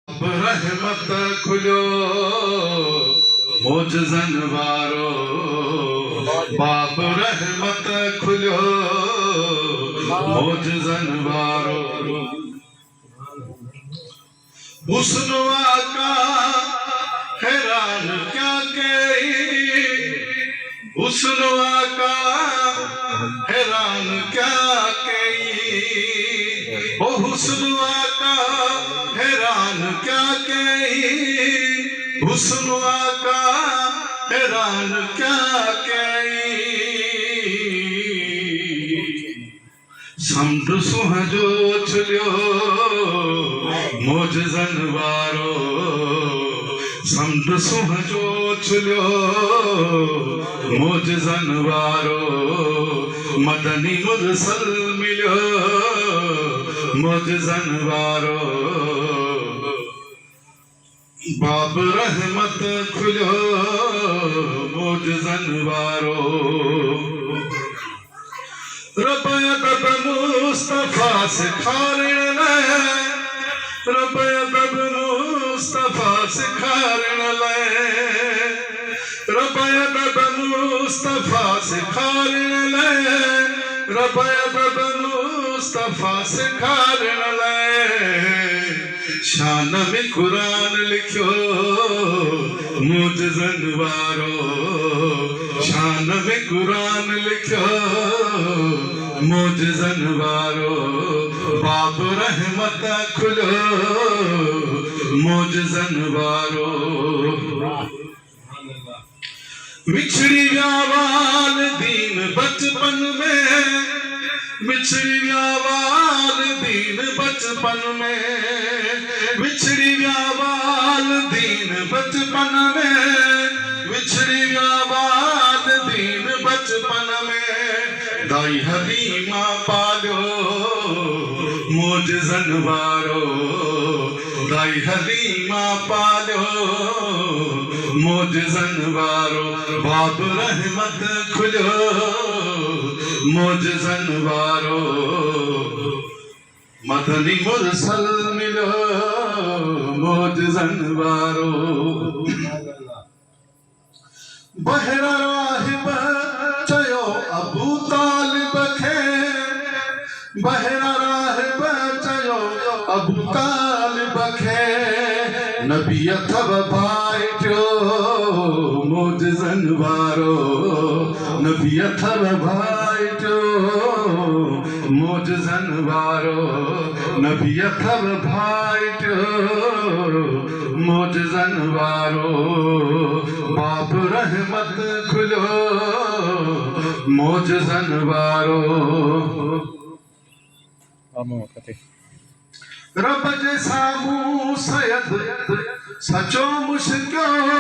रहमत खुलो मोजज़न वारो, बाब रहमत खुलो मोजज़न वारो। हुस्न आका हैरान क्या कही, हुस्न आका हैरान क्या कही, ओ हुस्न आका हैरान क्या कही, हुस्न आका हैरान क्या कही। समझ सुहजो छलियो मोजज़न वारो, समझ सुहजो छलियो मोजज़न वारो। मदनी मुरसल मिलियो मोजज़न वारो, बाब रहमत खुलियो मोजज़न वारो। रब अदब मुस्तफा सिखारण लाए, रब अदब मुस्तफा सिखारण लाए, रब अदब मुस्तफा सिखारण लाए, रब अदब मुस्तफा सिखारण लाए। शान में कुरान लिखियो मोजज़न वारो, शान में कुरान लिखियो मोजज़न वारो। बाब रहमत खुलो मोजज़न वारो। बिछड़ी व्यावाल दीन बचपन में, बिछड़ी व्यावाल दीन बचपन में, बिछड़ी व्यावाल दीन बचपन में, बिछड़ी व्यावाल दीन बचपन में। दाई हलीमा पालो मोजज़न वारो, दाई हलीमा पालो मोजज़न वारो। बाब रहमत खुलो मोजज़न वारो, मदनी मुरसल मिलो मोजज़न वारो। बहरा राहिब चयो अबू तालिब खे, बहरा राहिब चयो अबू तालिब खे। नबी अथव भाइटियो मोजज़न वारो, नबी अथव भाइटियो मोजज़न वारो, नबी अथव भाइटियो मोजज़न वारो। बाब रहमत खुलो मोजज़न वारो। रब जे सामूं सयद सचो मुश्किल